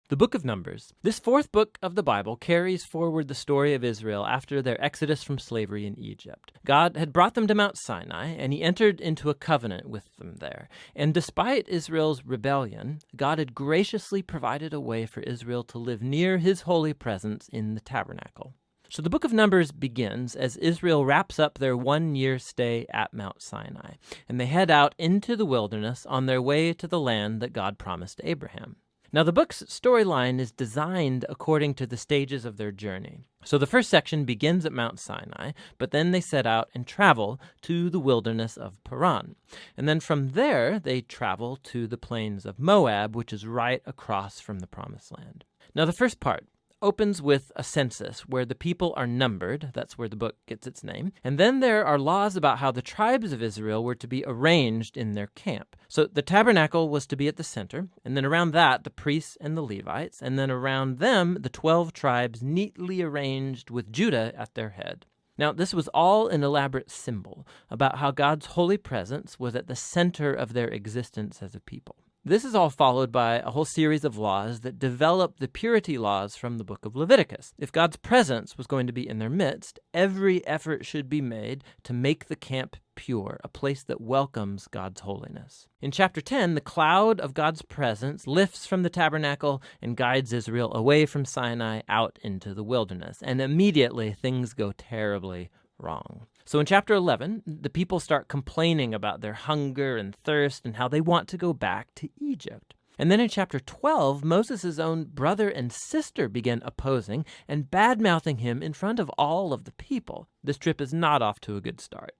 The book of Numbers. This fourth book of the Bible carries forward the story of Israel after their exodus from slavery in Egypt. God had brought them to Mount Sinai, and he entered into a covenant with them there. And despite Israel's rebellion, God had graciously provided a way for Israel to live near his holy presence in the tabernacle. So the book of Numbers begins as Israel wraps up their 1-year stay at Mount Sinai, and they head out into the wilderness on their way to the land that God promised to Abraham. Now, the book's storyline is designed according to the stages of their journey. So the first section begins at Mount Sinai, but then they set out and travel to the wilderness of Paran. And then from there, they travel to the plains of Moab, which is right across from the Promised Land. Now, the first part opens with a census where the people are numbered. That's where the book gets its name. And then there are laws about how the tribes of Israel were to be arranged in their camp. So the tabernacle was to be at the center, and then around that, the priests and the Levites, and then around them, the 12 tribes neatly arranged with Judah at their head. Now, this was all an elaborate symbol about how God's holy presence was at the center of their existence as a people. This is all followed by a whole series of laws that develop the purity laws from the book of Leviticus. If God's presence was going to be in their midst, every effort should be made to make the camp pure, a place that welcomes God's holiness. In chapter 10, the cloud of God's presence lifts from the tabernacle and guides Israel away from Sinai out into the wilderness, and immediately things go terribly wrong. So in chapter 11, the people start complaining about their hunger and thirst and how they want to go back to Egypt. And then in chapter 12, Moses' own brother and sister begin opposing and bad-mouthing him in front of all of the people. This trip is not off to a good start.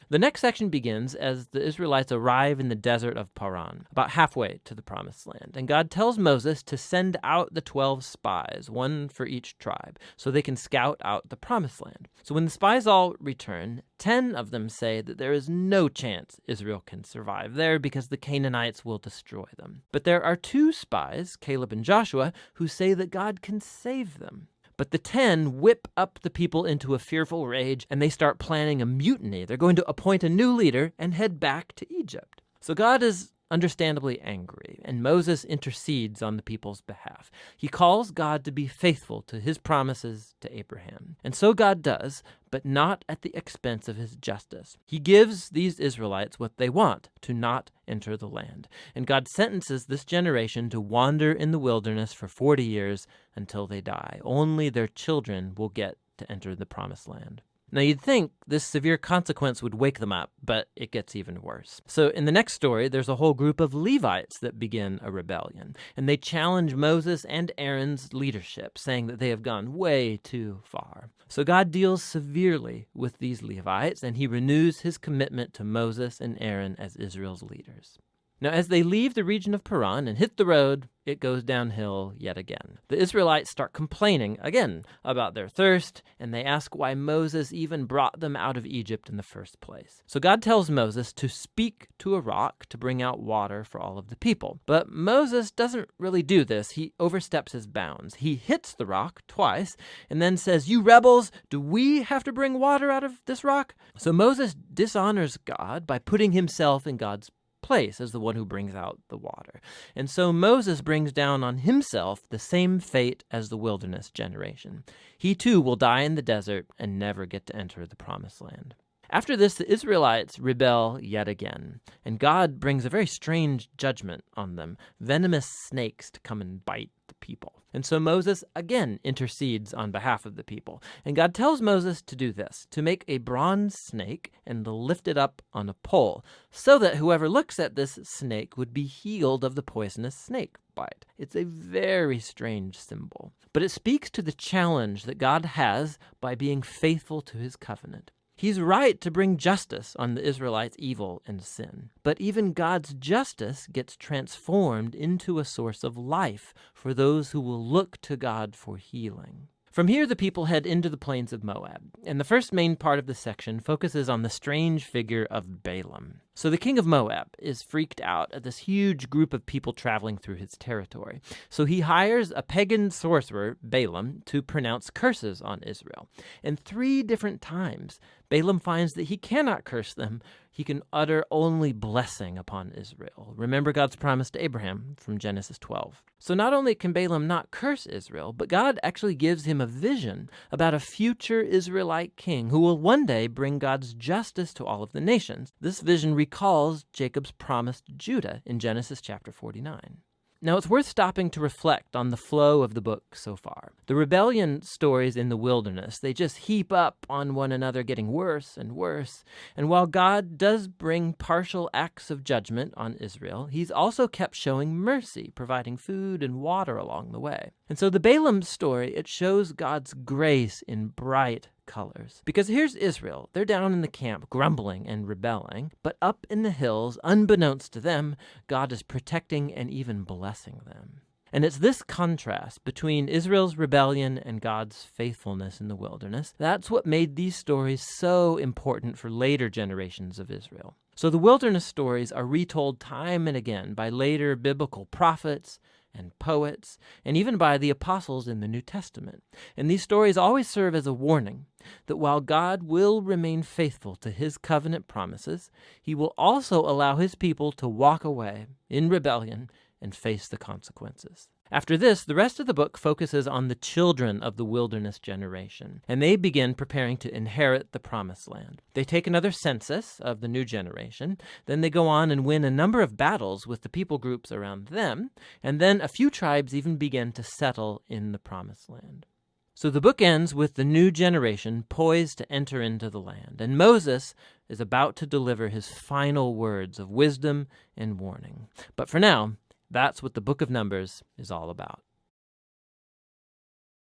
The next section begins as the Israelites arrive in the desert of Paran, about halfway to the Promised Land. And God tells Moses to send out the 12 spies, one for each tribe, so they can scout out the Promised Land. So when the spies all return, 10 of them say that there is no chance Israel can survive there because the Canaanites will destroy them. But there are 2 spies, Caleb and Joshua, who say that God can save them. But the 10 whip up the people into a fearful rage, and they start planning a mutiny. They're going to appoint a new leader and head back to Egypt. So God is understandably angry, and Moses intercedes on the people's behalf. He calls God to be faithful to his promises to Abraham. And so God does, but not at the expense of his justice. He gives these Israelites what they want, to not enter the land. And God sentences this generation to wander in the wilderness for 40 years until they die. Only their children will get to enter the Promised Land. Now, you'd think this severe consequence would wake them up, but it gets even worse. So in the next story, there's a whole group of Levites that begin a rebellion, and they challenge Moses and Aaron's leadership, saying that they have gone way too far. So God deals severely with these Levites, and he renews his commitment to Moses and Aaron as Israel's leaders. Now, as they leave the region of Paran and hit the road, it goes downhill yet again. The Israelites start complaining again about their thirst, and they ask why Moses even brought them out of Egypt in the first place. So God tells Moses to speak to a rock to bring out water for all of the people. But Moses doesn't really do this. He oversteps his bounds. He hits the rock twice and then says, "You rebels, do we have to bring water out of this rock?" So Moses dishonors God by putting himself in God's place as the one who brings out the water. And so Moses brings down on himself the same fate as the wilderness generation. He too will die in the desert and never get to enter the Promised Land. After this, the Israelites rebel yet again, and God brings a very strange judgment on them, venomous snakes to come and bite the people. And so Moses again intercedes on behalf of the people. And God tells Moses to do this, to make a bronze snake and to lift it up on a pole, so that whoever looks at this snake would be healed of the poisonous snake bite. It's a very strange symbol, but it speaks to the challenge that God has by being faithful to his covenant. He's right to bring justice on the Israelites' evil and sin. But even God's justice gets transformed into a source of life for those who will look to God for healing. From here, the people head into the plains of Moab, and the first main part of the section focuses on the strange figure of Balaam. So the king of Moab is freaked out at this huge group of people traveling through his territory. So he hires a pagan sorcerer, Balaam, to pronounce curses on Israel. And 3 different times, Balaam finds that he cannot curse them. He can utter only blessing upon Israel. Remember God's promise to Abraham from Genesis 12. So not only can Balaam not curse Israel, but God actually gives him a vision about a future Israelite king who will one day bring God's justice to all of the nations. This vision recalls Jacob's promise to Judah in Genesis chapter 49. Now, it's worth stopping to reflect on the flow of the book so far. The rebellion stories in the wilderness, they just heap up on one another, getting worse and worse. And while God does bring partial acts of judgment on Israel, he's also kept showing mercy, providing food and water along the way. And so the Balaam story, it shows God's grace in bright colors. Because here's Israel. They're down in the camp, grumbling and rebelling. But up in the hills, unbeknownst to them, God is protecting and even blessing them. And it's this contrast between Israel's rebellion and God's faithfulness in the wilderness. That's what made these stories so important for later generations of Israel. So the wilderness stories are retold time and again by later biblical prophets and poets, and even by the apostles in the New Testament. And these stories always serve as a warning that while God will remain faithful to his covenant promises, he will also allow his people to walk away in rebellion and face the consequences. After this, the rest of the book focuses on the children of the wilderness generation, and they begin preparing to inherit the promised land. They take another census of the new generation, then they go on and win a number of battles with the people groups around them, and then a few tribes even begin to settle in the promised land. So the book ends with the new generation poised to enter into the land, and Moses is about to deliver his final words of wisdom and warning. But for now, that's what the book of Numbers is all about.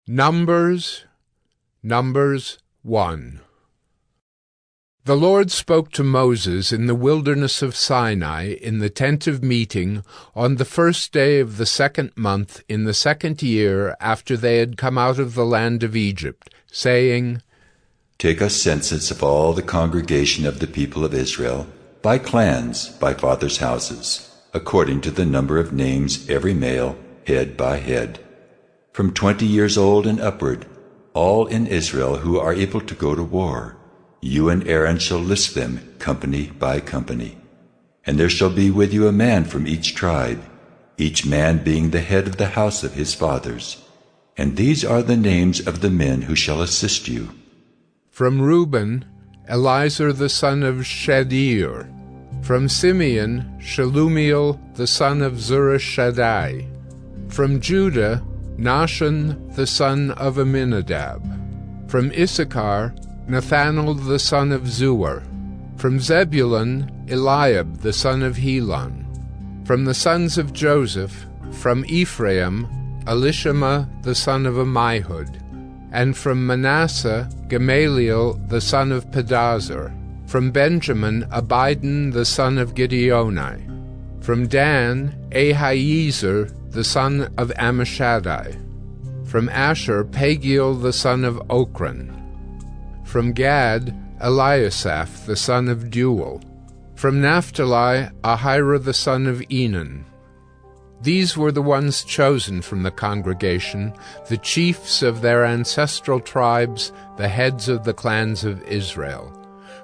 Numbers 1. The Lord spoke to Moses in the wilderness of Sinai in the tent of meeting on the 1st day of the 2nd month in the 2nd year after they had come out of the land of Egypt, saying, Take a census of all the congregation of the people of Israel, by clans, by fathers' houses, according to the number of names every male, head by head. From 20 years old and upward, all in Israel who are able to go to war, you and Aaron shall list them company by company. And there shall be with you a man from each tribe, each man being the head of the house of his fathers. And these are the names of the men who shall assist you. From Reuben, Elizur the son of Shadeer. From Simeon, Shelumiel the son of Zurishaddai. From Judah, Nahshon the son of Amminadab. From Issachar, Nathanael the son of Zuar. From Zebulun, Eliab the son of Helon. From the sons of Joseph, from Ephraim, Elishama the son of Ammihud. And from Manasseh, Gamaliel the son of Pedazur. From Benjamin, Abidan the son of Gideoni. From Dan, Ahiezer the son of Ammishaddai. From Asher, Pagiel the son of Ochran. From Gad, Eliasaph the son of Deuel. From Naphtali, Ahira the son of Enan. These were the ones chosen from the congregation, the chiefs of their ancestral tribes, the heads of the clans of Israel.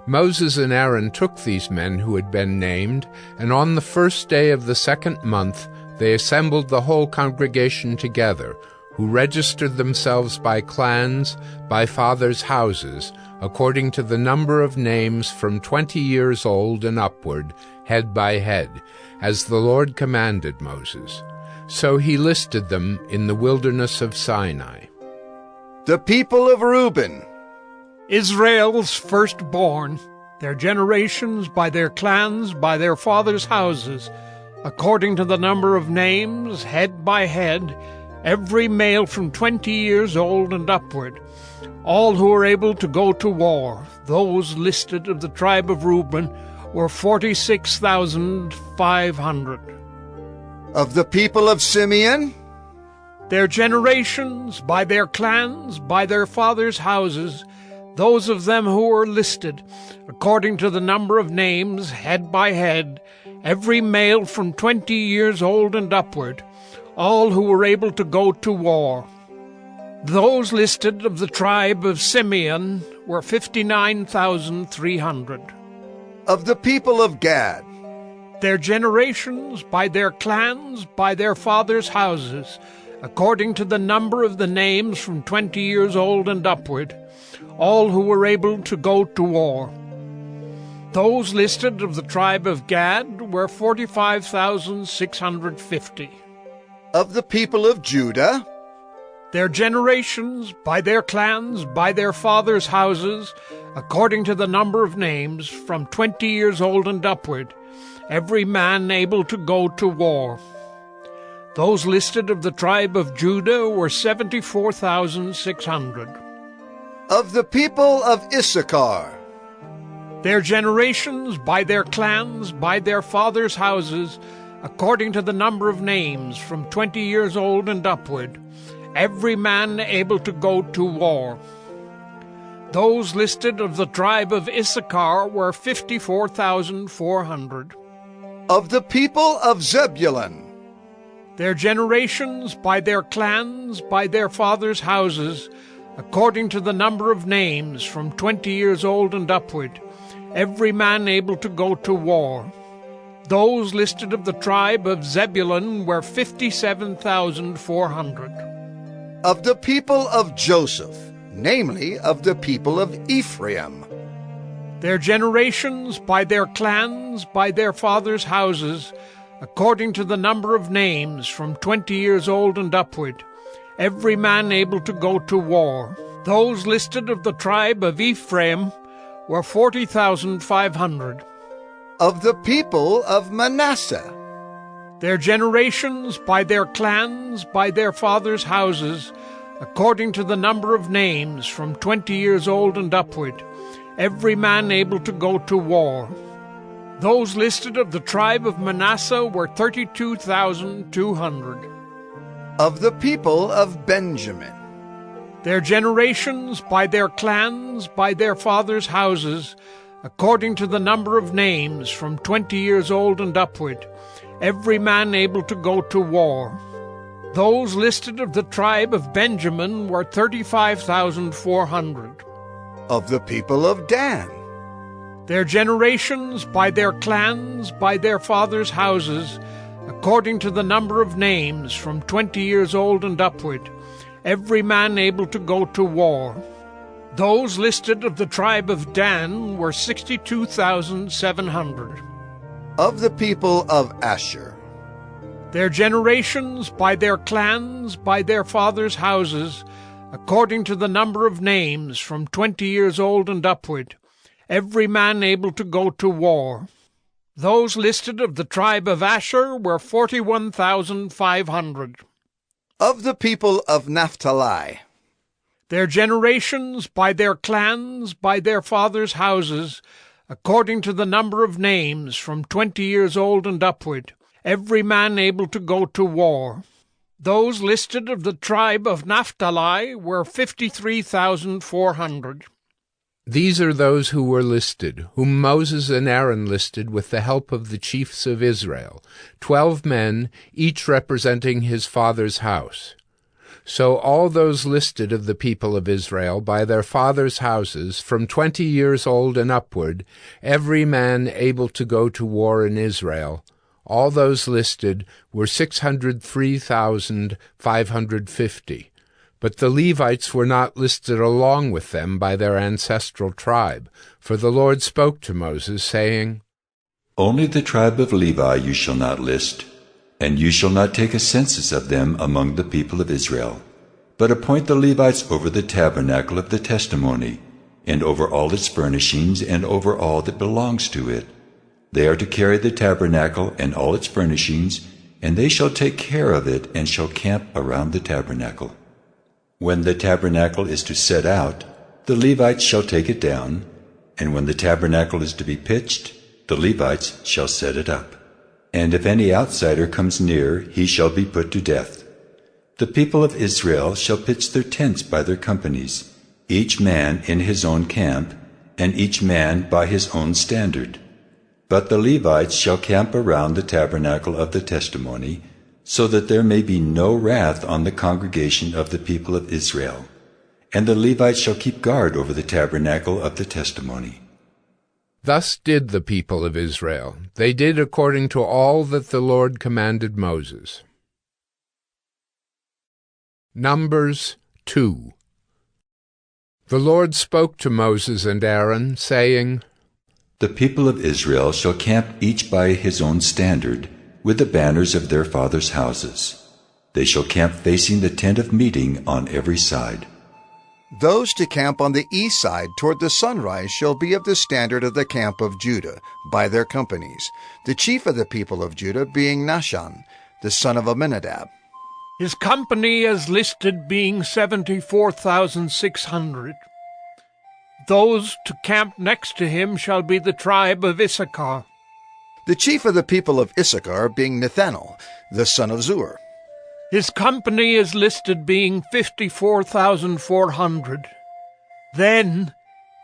Moses and Aaron took these men who had been named, and on the 1st day of the 2nd month they assembled the whole congregation together, who registered themselves by clans, by fathers' houses, according to the number of names from 20 years old and upward, head by head, as the Lord commanded Moses. So he listed them in the wilderness of Sinai. The people of Reuben, Israel's firstborn, their generations by their clans, by their fathers' houses, according to the number of names, head by head, every male from 20 years old and upward, all who were able to go to war. Those listed of the tribe of Reuben were 46,500. Of the people of Simeon, their generations by their clans, by their fathers' houses, those of them who were listed, according to the number of names, head by head, every male from 20 years old and upward, all who were able to go to war. Those listed of the tribe of Simeon were 59,300. Of the people of Gad, Their generations, by their clans, by their fathers' houses, according to the number of the names from 20 years old and upward, all who were able to go to war. Those listed of the tribe of Gad were 45,650. of the people of Judah, Their generations, by their clans, by their fathers' houses, according to the number of names, from 20 years old and upward, every man able to go to war. Those listed of the tribe of Judah were 74,600. of the people of Issachar, Their generations, by their clans, by their fathers' houses, according to the number of names, from 20 years old and upward, every man able to go to war. Those listed of the tribe of Issachar were 54,400. of the people of Zebulun, Their generations, by their clans, by their fathers' houses, according to the number of names, from 20 years old and upward, every man able to go to war. Those listed of the tribe of Zebulun were 57,400. of the people of Joseph, namely of the people of Ephraim, Their generations, by their clans, by their fathers' houses, according to the number of names, from 20 years old and upward, every man able to go to war. Those listed of the tribe of Ephraim were 40,500. of the people of Manasseh, Their generations, by their clans, by their fathers' houses, according to the number of names, from 20 years old and upward, every man able to go to war. Those listed of the tribe of Manasseh were 32,200. of the people of Benjamin, Their generations, by their clans, by their fathers' houses, according to the number of names, from 20 years old and upward, every man able to go to war. Those listed of the tribe of Benjamin were 35,400. of the people of Dan, Their generations, by their clans, by their fathers' houses, according to the number of names, from 20 years old and upward, every man able to go to war. Those listed of the tribe of Dan were 62,700. of the people of Asher, Their generations, by their clans, by their fathers' houses, according to the number of names, from 20 years old and upward, every man able to go to war. Those listed of the tribe of Asher were 41,500. of the people of Naphtali, Their generations, by their clans, by their fathers' houses, according to the number of names, from 20 years old and upward, every man able to go to war. Those listed of the tribe of Naphtali were 53,400. These are those who were listed, whom Moses and Aaron listed with the help of the chiefs of Israel, 12 men, each representing his father's house. So all those listed of the people of Israel by their fathers' houses, from 20 years old and upward, every man able to go to war in Israel, all those listed were 603,550. But the Levites were not listed along with them by their ancestral tribe, for the Lord spoke to Moses, saying, Only the tribe of Levi you shall not list, and you shall not take a census of them among the people of Israel, but appoint the Levites over the tabernacle of the testimony, and over all its furnishings, and over all that belongs to it. They are to carry the tabernacle and all its furnishings, and they shall take care of it, and shall camp around the tabernacle. When the tabernacle is to set out, the Levites shall take it down, and when the tabernacle is to be pitched, the Levites shall set it up. And if any outsider comes near, he shall be put to death. The people of Israel shall pitch their tents by their companies, each man in his own camp, and each man by his own standard. But the Levites shall camp around the tabernacle of the testimony, so that there may be no wrath on the congregation of the people of Israel. And the Levites shall keep guard over the tabernacle of the testimony. Thus did the people of Israel. They did according to all that the Lord commanded Moses. Numbers 2. The Lord spoke to Moses and Aaron, saying, The people of Israel shall camp each by his own standard, with the banners of their fathers' houses. They shall camp facing the tent of meeting on every side. Those to camp on the east side toward the sunrise shall be of the standard of the camp of Judah, by their companies, the chief of the people of Judah being Nahshon, the son of Amminadab. His company as listed being 74,600. Those to camp next to him shall be the tribe of Issachar. The chief of the people of Issachar being Nethanel, the son of Zur. His company is listed being 54,400. Then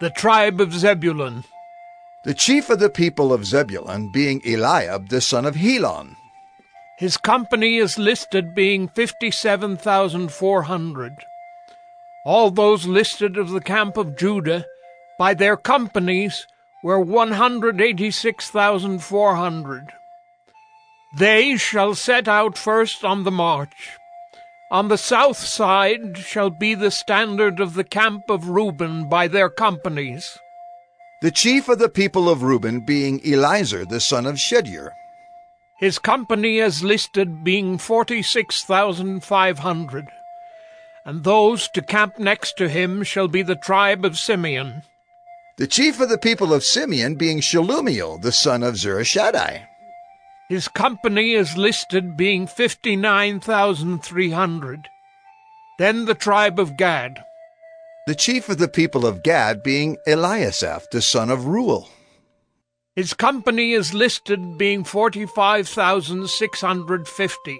the tribe of Zebulun. The chief of the people of Zebulun being Eliab, the son of Helon. His company is listed being 57,400. All those listed of the camp of Judah by their companies were 186,400. They shall set out first on the march. On the south side shall be the standard of the camp of Reuben by their companies. The chief of the people of Reuben being Elizur, the son of Shedeur. His company as listed being 46,500. And those to camp next to him shall be the tribe of Simeon. The chief of the people of Simeon being Shelumiel, the son of Zurishaddai. His company is listed being 59,300. Then the tribe of Gad. The chief of the people of Gad being Eliasaph, the son of Reuel. His company is listed being 45,650.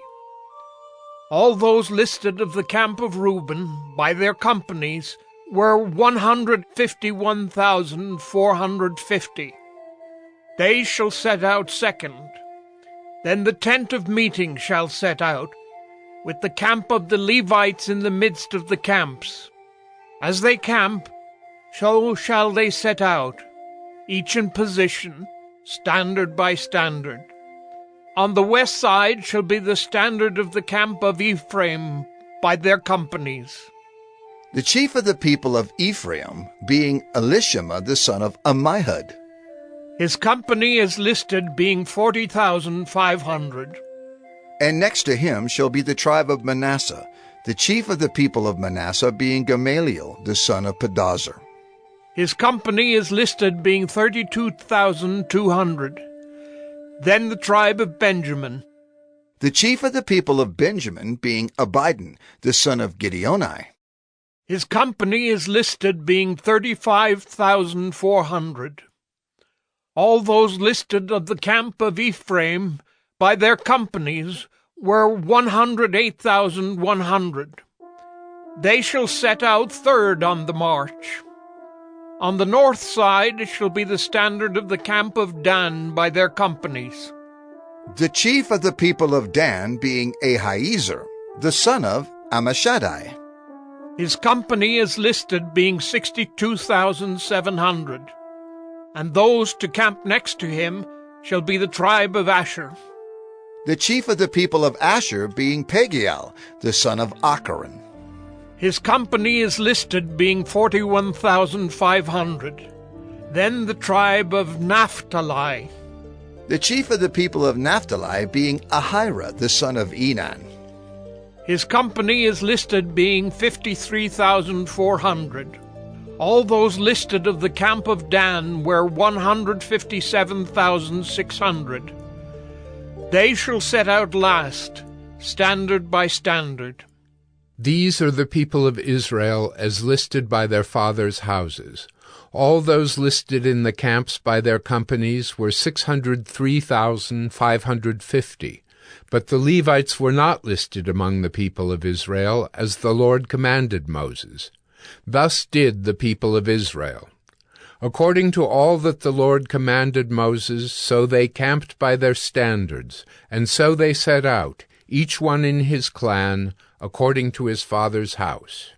All those listed of the camp of Reuben by their companies were 151,450. They shall set out second. Then the tent of meeting shall set out, with the camp of the Levites in the midst of the camps. As they camp, so shall they set out, each in position, standard by standard. On the west side shall be the standard of the camp of Ephraim by their companies. The chief of the people of Ephraim being Elishama, the son of Ammihud. His company is listed being 40,500. And next to him shall be the tribe of Manasseh, the chief of the people of Manasseh being Gamaliel, the son of Pedazur. His company is listed being 32,200. Then the tribe of Benjamin. The chief of the people of Benjamin being Abidan, the son of Gideoni. His company is listed being 35,400. All those listed of the camp of Ephraim by their companies were 108,100. They shall set out third on the march. On the north side shall be the standard of the camp of Dan by their companies. The chief of the people of Dan being Ahiezer, the son of Ammishaddai. His company is listed being 62,700. And those to camp next to him shall be the tribe of Asher. The chief of the people of Asher being Pagiel, the son of Acharon. His company is listed being 41,500. Then the tribe of Naphtali. The chief of the people of Naphtali being Ahira, the son of Enan. His company is listed being 53,400. All those listed of the camp of Dan were 157,600. They shall set out last, standard by standard. These are the people of Israel as listed by their fathers' houses. All those listed in the camps by their companies were 603,550. But the Levites were not listed among the people of Israel, as the Lord commanded Moses. Thus did the people of Israel. According to all that the Lord commanded Moses, so they camped by their standards, and so they set out, each one in his clan, according to his father's house.